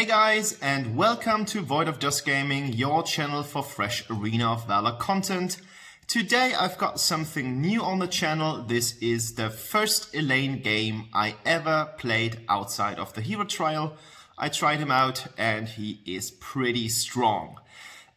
guys, and welcome to Void of Dust Gaming, your channel for fresh Arena of Valor content. Today I've got something new on the channel. This is the first Allain game I ever played outside of the hero trial. I tried him out and he is pretty strong.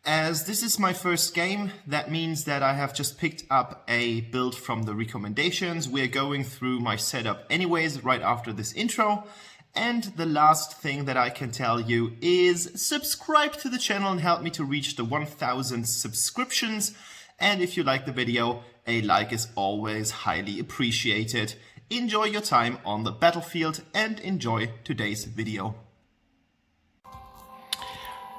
As this is my first game, that means that I have just picked up a build from the recommendations. We're going through my setup anyways right after this intro. And the last thing that I can tell you is subscribe to the channel and help me to reach the 1000 subscriptions. And if you like the video, a like is always highly appreciated. Enjoy your time on the battlefield and enjoy today's video.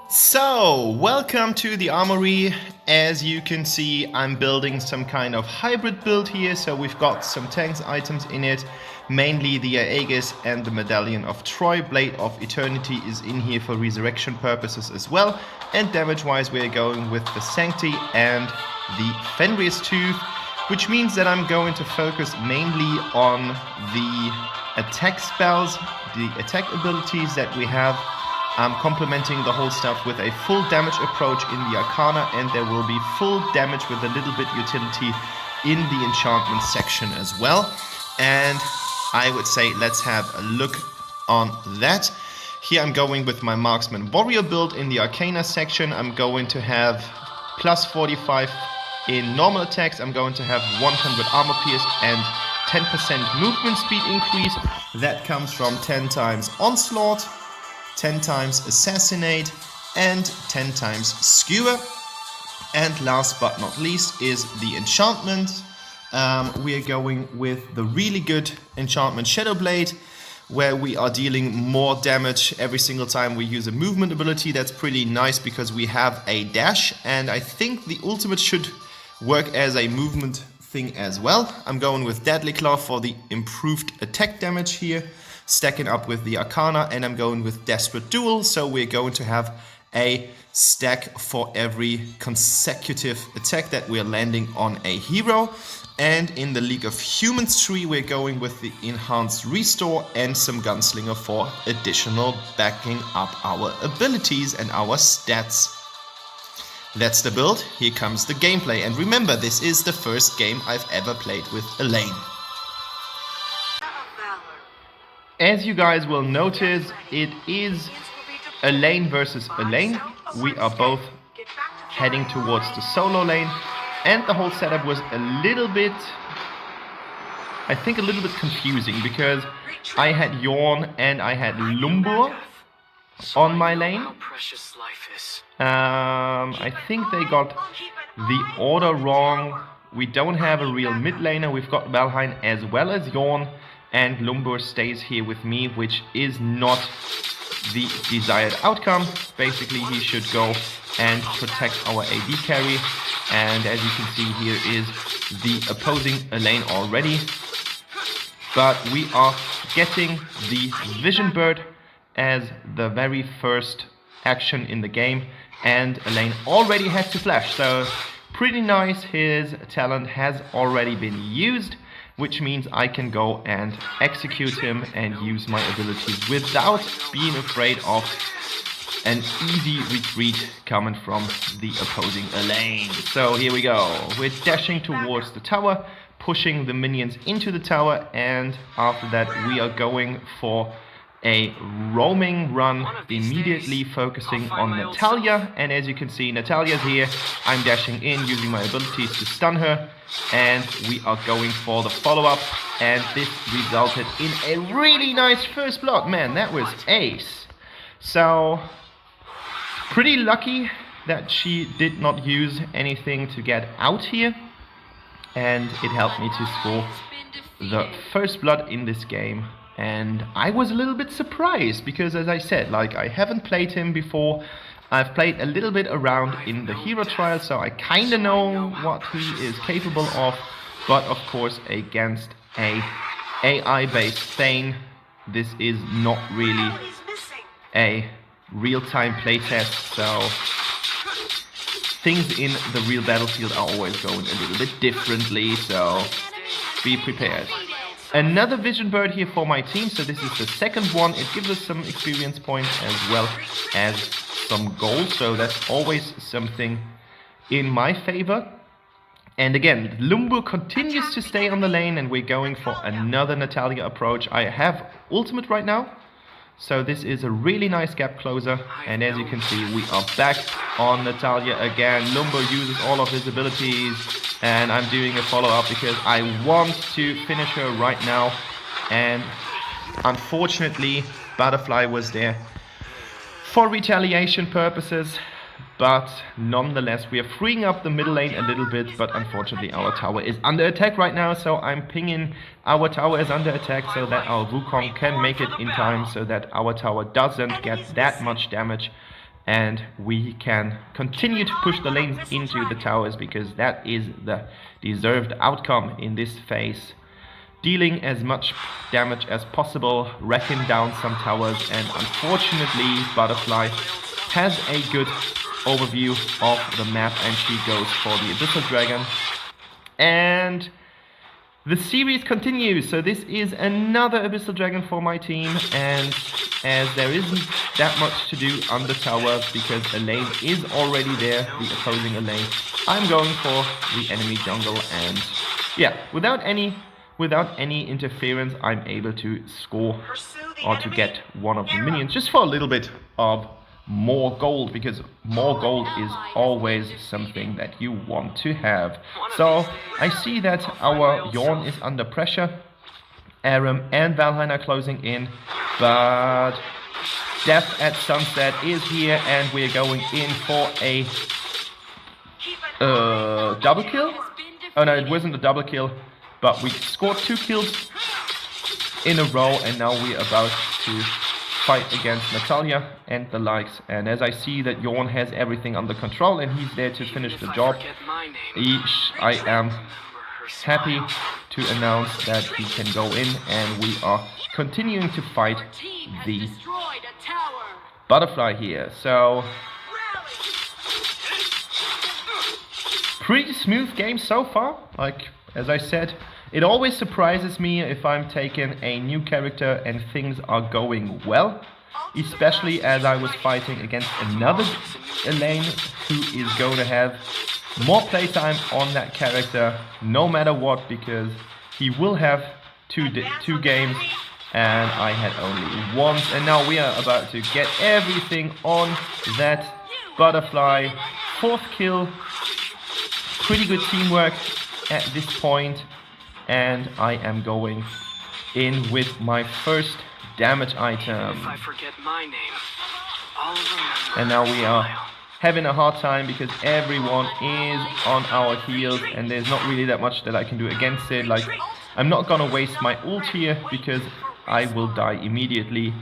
So, welcome to the armory. As you can see, I'm building some kind of hybrid build here. So we've got some tanks items in it, mainly the Aegis and the Medallion of Troy. Blade of Eternity is in here for resurrection purposes as well. And damage-wise, we're going with the Sancti and the Fenrir's Tooth, which means that I'm going to focus mainly on the attack spells, the attack abilities that we have. I'm complementing the whole stuff with a full damage approach in the Arcana, and there will be full damage with a little bit utility in the enchantment section as well. And I would say let's have a look on that. Here I'm going with my Marksman Warrior build in the Arcana section. I'm going to have plus 45 in normal attacks. I'm going to have 100 armor pierce and 10% movement speed increase. That comes from 10 times Onslaught, 10 times Assassinate, and 10 times Skewer. And last but not least is the enchantment. We are going with the really good enchantment Shadowblade, where we are dealing more damage every single time we use a movement ability. That's pretty nice because we have a dash, and I think the ultimate should work as a movement thing as well. I'm going with Deadly Claw for the improved attack damage here, stacking up with the Arcana, and I'm going with Desperate Duel, so we're going to have a stack for every consecutive attack that we're landing on a hero. And in the League of Humans tree, we're going with the Enhanced Restore and some Gunslinger for additional backing up our abilities and our stats. That's the build. Here comes the gameplay. And remember, this is the first game I've ever played with Allain. As you guys will notice, it is Allain versus Allain. We are both heading towards the solo lane, and the whole setup was a little bit, I think a little bit confusing, because I had Yorn and I had Lumbur on my lane. I think they got the order wrong. We don't have a real mid laner. We've got Valheim as well as Yorn, and Lumbur stays here with me, which is not the desired outcome. Basically, he should go and protect our AD carry. And as you can see, here is the opposing Allain already. But we are getting the Vision Bird as the very first action in the game. And Allain already had to flash, so pretty nice. His talent has already been used, which means I can go and execute him and use my abilities without being afraid of an easy retreat coming from the opposing Allain. So here we go. We're dashing towards the tower, pushing the minions into the tower, and after that we are going for a roaming run, immediately focusing on Natalia. And as you can see, Natalia's here. I'm dashing in, using my abilities to stun her, and we are going for the follow-up, and this resulted in a really nice first blood. Man, that was ace. So pretty lucky that she did not use anything to get out here, and it helped me to score the first blood in this game. And I was a little bit surprised because, as I said, like, I haven't played him before. I've played a little bit around in the hero trial, so I kind of know what he is capable of. But of course, against a AI-based Thane, this is not really a real-time playtest. So things in the real battlefield are always going a little bit differently. So be prepared. Another vision bird here for my team, so this is the second one. It gives us some experience points as well as some gold, so that's always something in my favor. And again, Lumbu continues to stay on the lane, and we're going for another Natalia approach. I have ultimate right now, so this is a really nice gap closer. And as you can see, we are back on Natalia again. Lumbu uses all of his abilities, and I'm doing a follow-up because I want to finish her right now. And unfortunately, Butterfly was there for retaliation purposes. But nonetheless, we are freeing up the middle lane a little bit, but unfortunately our tower is under attack right now, so I'm pinging our tower is under attack so that our Wukong can make it in time, so that our tower doesn't get that much damage, and we can continue to push the lanes into the towers, because that is the deserved outcome in this phase. Dealing as much damage as possible, wrecking down some towers, and unfortunately Butterfly has a good overview of the map, and she goes for the Abyssal Dragon. And the series continues, so this is another Abyssal Dragon for my team, and as there isn't that much to do on the tower because Allain is already there, the opposing Allain, I'm going for the enemy jungle, and yeah, without any interference, I'm able to score or to get one of the minions just for a little bit of more gold, because more gold is always something that you want to have. So I see that our Yorn is under pressure. Aram and Valheim are closing in, but Death at Sunset is here, and we're going in for a double kill. Oh no, it wasn't a double kill, but we scored 2 kills in a row, and now we're about to fight against Natalia and the likes. And as I see that Yorn has everything under control and he's there to finish the job, I am happy to announce that he can go in, and we are continuing to fight the Butterfly here. So pretty smooth game so far. Like, as I said, it always surprises me if I'm taking a new character and things are going well, especially as I was fighting against another Allain who is going to have more playtime on that character no matter what, because he will have two games and I had only once, and now we are about to get everything on that Butterfly. 4th kill, pretty good teamwork at this point. And I am going in with my first damage item. If I forget my name, I'll remember. And now we are having a hard time because everyone is on our heels, and there's not really that much that I can do against it. Like, I'm not gonna waste my ult here because I will die immediately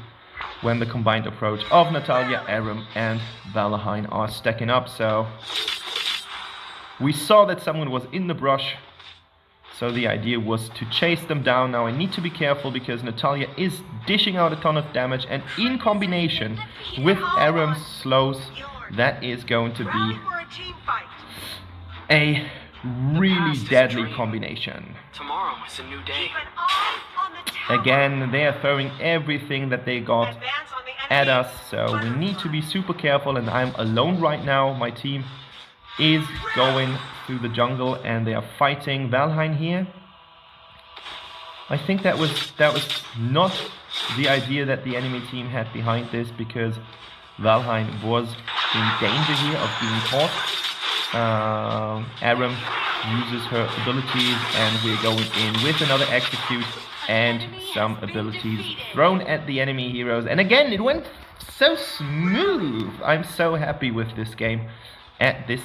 when the combined approach of Natalia, Aram and Valheim are stacking up. So we saw that someone was in the brush, so the idea was to chase them down. Now I need to be careful because Natalia is dishing out a ton of damage, and in combination with Aram's slows, that is going to be a really deadly combination. Tomorrow is a new day. Again, they are throwing everything that they got at us, so we need to be super careful, and I'm alone right now. My team is going through the jungle and they are fighting Valheim here. I think that was not the idea that the enemy team had behind this, because Valheim was in danger here of being caught. Aram uses her abilities and we're going in with another execute and some abilities thrown at the enemy heroes. And again, it went so smooth. I'm so happy with this game at this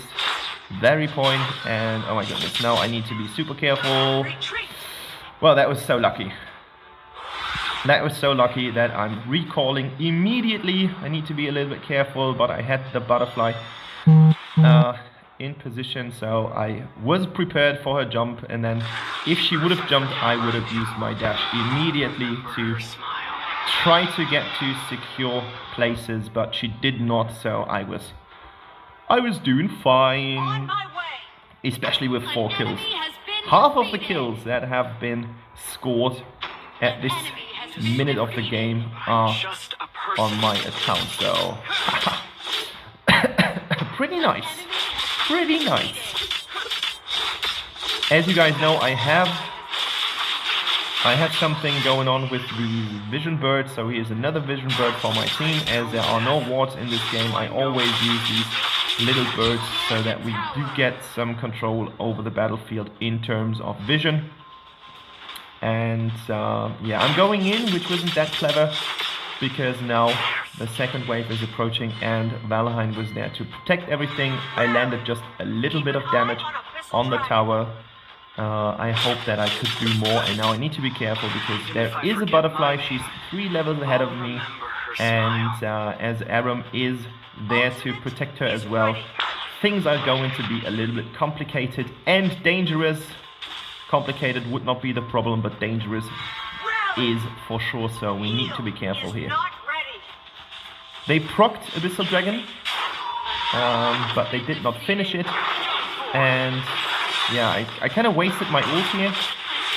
very point. And oh my goodness, now I need to be super careful. Well, that was so lucky. That was so lucky that I'm recalling immediately. I need to be a little bit careful, but I had the Butterfly in position, so I was prepared for her jump, and then if she would have jumped, I would have used my dash immediately to try to get to secure places, but she did not, so I was doing fine, especially with 4 kills. half of the kills that have been scored at this minute of the game are on my account, so pretty nice, pretty nice. As you guys know, I have something going on with the vision bird, so here's another vision bird for my team. As there are no wards in this game, I always use these little birds so that we do get some control over the battlefield in terms of vision. And yeah, I'm going in, which wasn't that clever, because now the second wave is approaching and Allain was there to protect everything. I landed just a little bit of damage on the tower. I hope that I could do more, and now I need to be careful because there is a butterfly. She's 3 levels ahead of me, and as Aram is there to protect her as well, things are going to be a little bit complicated and dangerous. Complicated would not be the problem, but dangerous is for sure, so we need to be careful here. They procced Abyssal Dragon, but they did not finish it, and yeah, I kind of wasted my ult here,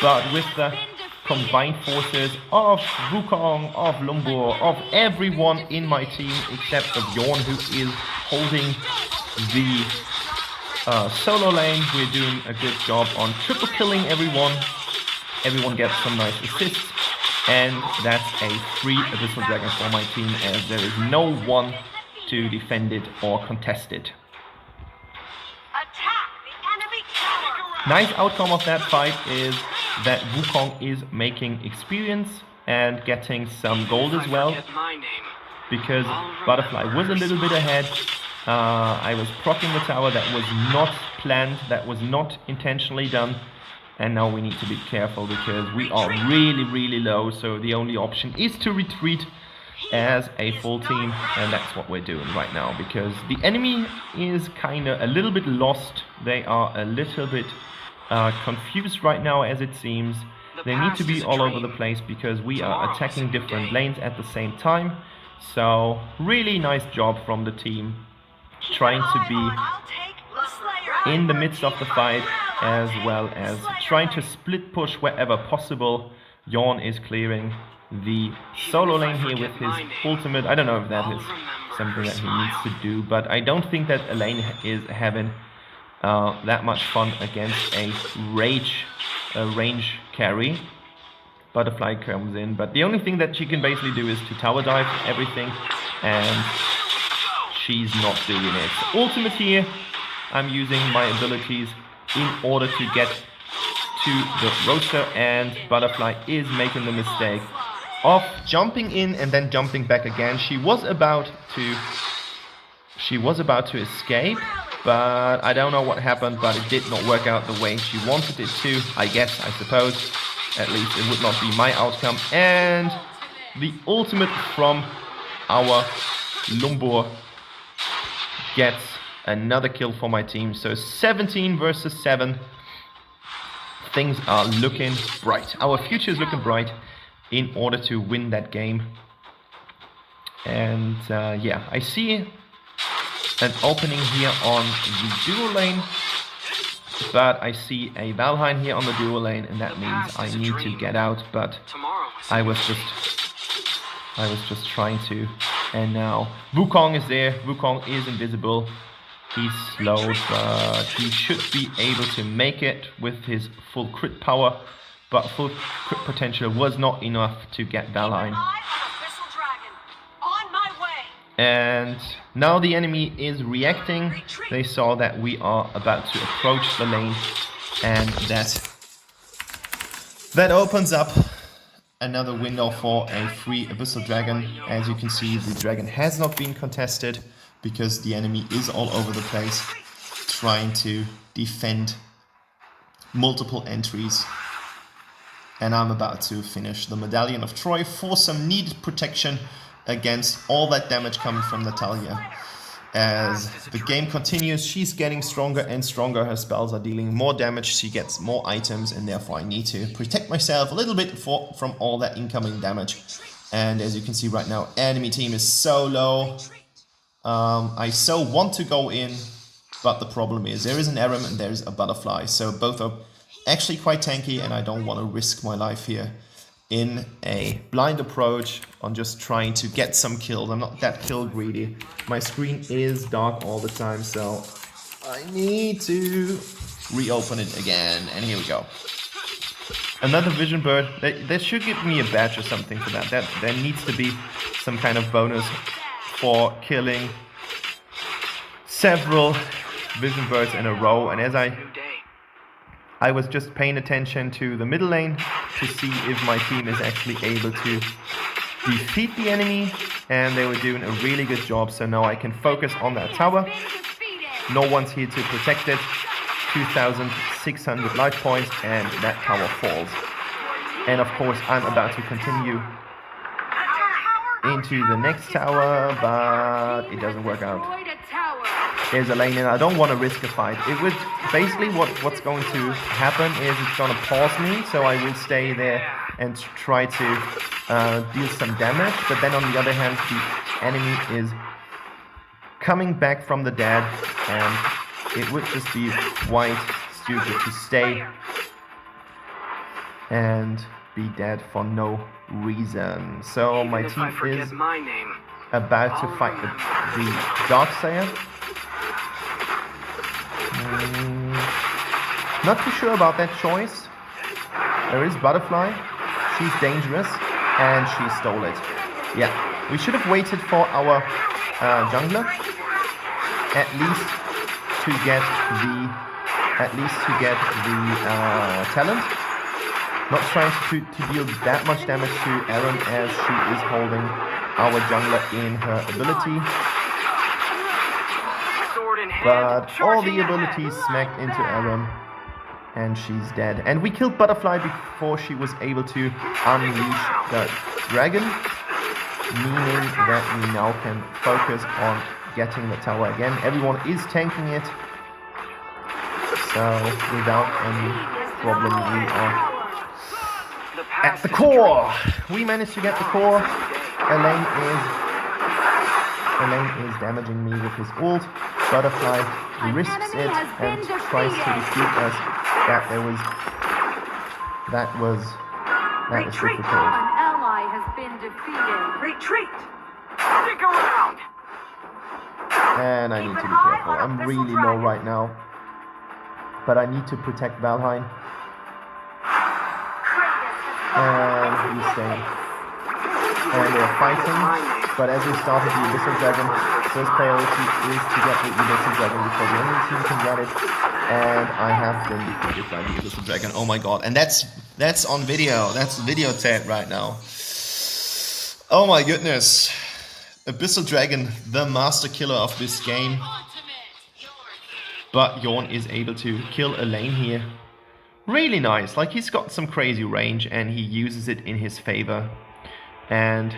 but with the combined forces of Wukong, of Lumbur, of everyone in my team except of Yorn, who is holding the solo lane, we're doing a good job on triple killing everyone. Everyone gets some nice assists, and that's a free Abyssal Dragon for my team, as there is no one to defend it or contest it. Nice outcome of that fight is that Wukong is making experience and getting some gold as well, because Butterfly was a little bit ahead. I was proccing the tower. That was not planned, that was not intentionally done, and now we need to be careful because we are really low, so the only option is to retreat as a full team, and that's what we're doing right now, because the enemy is kind of a little bit lost. They are a little bit confused right now, as it seems. They need to be all over the place because we are attacking different lanes at the same time. So really nice job from the team, trying to be in the midst of the fight as well as trying to split push wherever possible. Yorn is clearing the solo lane here with his ultimate. I don't know if that is something that he needs to do, but I don't think that Allain is having that much fun against a range carry. Butterfly comes in, but the only thing that she can basically do is to tower dive everything, and she's not doing it. Ultimate here, I'm using my abilities in order to get to the roaster, and Butterfly is making the mistake of jumping in and then jumping back again. She was about to escape, but I don't know what happened, but it did not work out the way she wanted it to, I guess, I suppose. At least it would not be my outcome. And the ultimate from our Lumbur gets another kill for my team. So 17 versus 7. Things are looking bright. Our future is looking bright in order to win that game. And yeah, I see an opening here on the dual lane, but I see a Valheim here on the dual lane, and that means I need to get out, but I was just trying to. And now Wukong is there. Wukong is invisible. He's slow, but he should be able to make it with his full crit power, but full crit potential was not enough to get Valheim. And now the enemy is reacting. They saw that we are about to approach the lane, and that opens up another window for a free Abyssal Dragon. As you can see, the dragon has not been contested because the enemy is all over the place trying to defend multiple entries. And I'm about to finish the Medallion of Troy for some needed protection against all that damage coming from Natalia. As the game continues, she's getting stronger and stronger. Her spells are dealing more damage, she gets more items, and therefore I need to protect myself a little bit from all that incoming damage. And as you can see right now, enemy team is so low. I so want to go in, but the problem is there is an Aram and there is a Butterfly. So both of actually quite tanky, and I don't want to risk my life here in a blind approach on just trying to get some kills. I'm not that kill greedy. My screen is dark all the time, so I need to reopen it again. And here we go. Another vision bird. They should give me a badge or something for that. There needs to be some kind of bonus for killing several vision birds in a row. And as I was just paying attention to the middle lane to see if my team is actually able to defeat the enemy, and they were doing a really good job. So now I can focus on that tower. No one's here to protect it. 2,600 life points, and that tower falls. And of course I'm about to continue into the next tower, but it doesn't work out. There's Allain, and I don't want to risk a fight. It would basically what's going to happen is it's going to pause me, so I will stay there and try to deal some damage. But then on the other hand, the enemy is coming back from the dead, and it would just be quite stupid to stay and be dead for no reason. So my team is about to fight the Darkslayer. Not too sure about that choice. There is Butterfly. She's dangerous, and she stole it. Yeah, we should have waited for our jungler at least to get the talent. Not trying to deal that much damage to Aaron, as she is holding our jungler in her ability. But all the abilities smacked into Aaron, and she's dead. And we killed Butterfly before she was able to unleash the dragon, meaning that we now can focus on getting the tower again. Everyone is tanking it, so without any problem we are at the core. We managed to get the core. Allain is damaging me with his ult. Butterfly risks it and tries to defeat us. That was difficult. An ally has been defeated. Retreat. Stick around. And I need to be careful. I'm really low right now, but I need to protect Valheim. And he's staying. And they're fighting, but as we started the Abyssal Dragon, first priority is to get the Abyssal Dragon before the enemy team can get it. And I have been defeated by the Abyssal Dragon. Oh my god. And that's on video. That's videotape right now. Oh my goodness. Abyssal Dragon, the master killer of this game. But Yorn is able to kill Allain here. Really nice. Like, he's got some crazy range and he uses it in his favor. And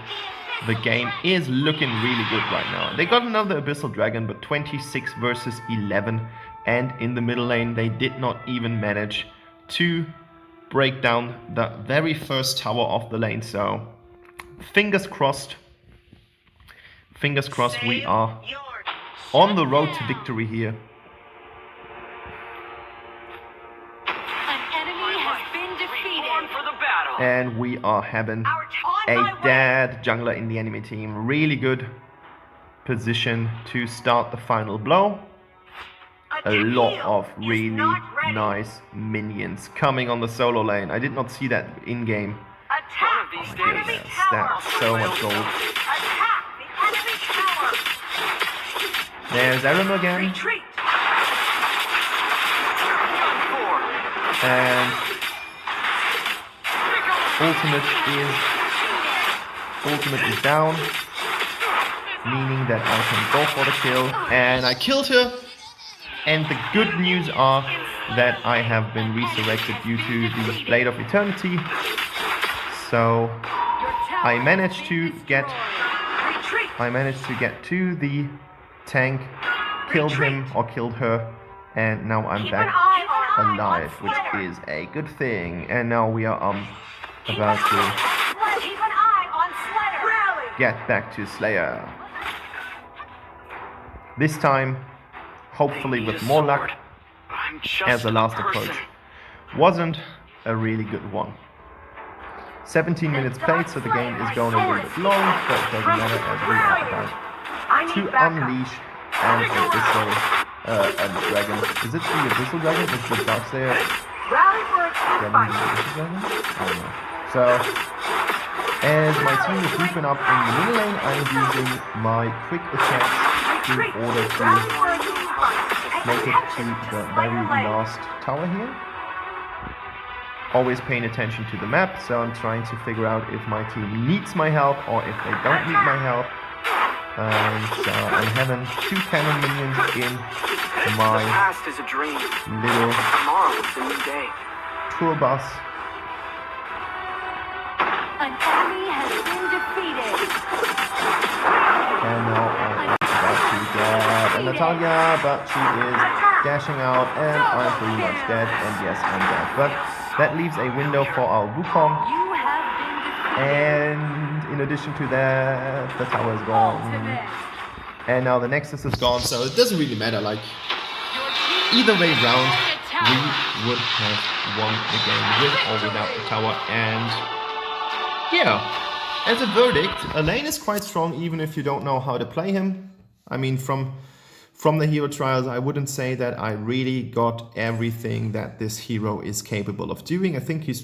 the game is looking really good right now. They got another Abyssal Dragon, but 26 versus 11. And in the middle lane, they did not even manage to break down the very first tower of the lane. So, fingers crossed. Fingers crossed we are on the road to victory here. And we are having a dead jungler in the enemy team. Really good position to start the final blow. A lot of really nice minions coming on the solo lane. I did not see that in game. Oh my goodness, that's so much gold. There's Aram again. And ultimate is down, meaning that I can go for the kill, and I killed her. And the good news are that I have been resurrected due to the Blade of Eternity. So I managed to get to the tank, killed him or killed her, and now I'm back alive, which is a good thing. And now we are about to get back to Slayer. This time, hopefully with more luck, as a last approach, wasn't a really good one. 17 minutes played, so the game is going a little bit long, but it doesn't matter as we are about to unleash and a dragon. Is it the abyssal dragon? Is the box there? Dragon? I don't know. So, as my team is deep up in the middle lane, I'm using my quick attacks in order to make it to the very last tower here. Always paying attention to the map, so I'm trying to figure out if my team needs my help or if they don't need my help. And so I'm having 2 cannon minions in my little tour bus. An enemy has been defeated. And now I'm about to get Natalia, but she is dashing out and I'm pretty much dead. And yes, I'm dead. But that leaves a window for our Wukong. You have been defeated. And in addition to that, the tower is gone. And now the Nexus is gone, so it doesn't really matter. Like, either way round, we would have won the game with or without the tower. And yeah, as a verdict, Allain is quite strong even if you don't know how to play him. I mean, from the hero trials, I wouldn't say that I really got everything that this hero is capable of doing. I think he's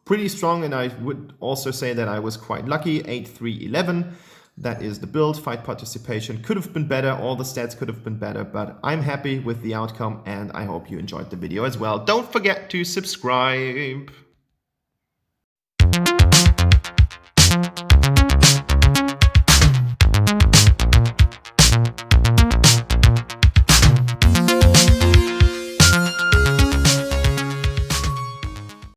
pretty strong, and I would also say that I was quite lucky. 8-3-11, that is the build. Fight participation could have been better, all the stats could have been better, but I'm happy with the outcome, and I hope you enjoyed the video as well. Don't forget to subscribe.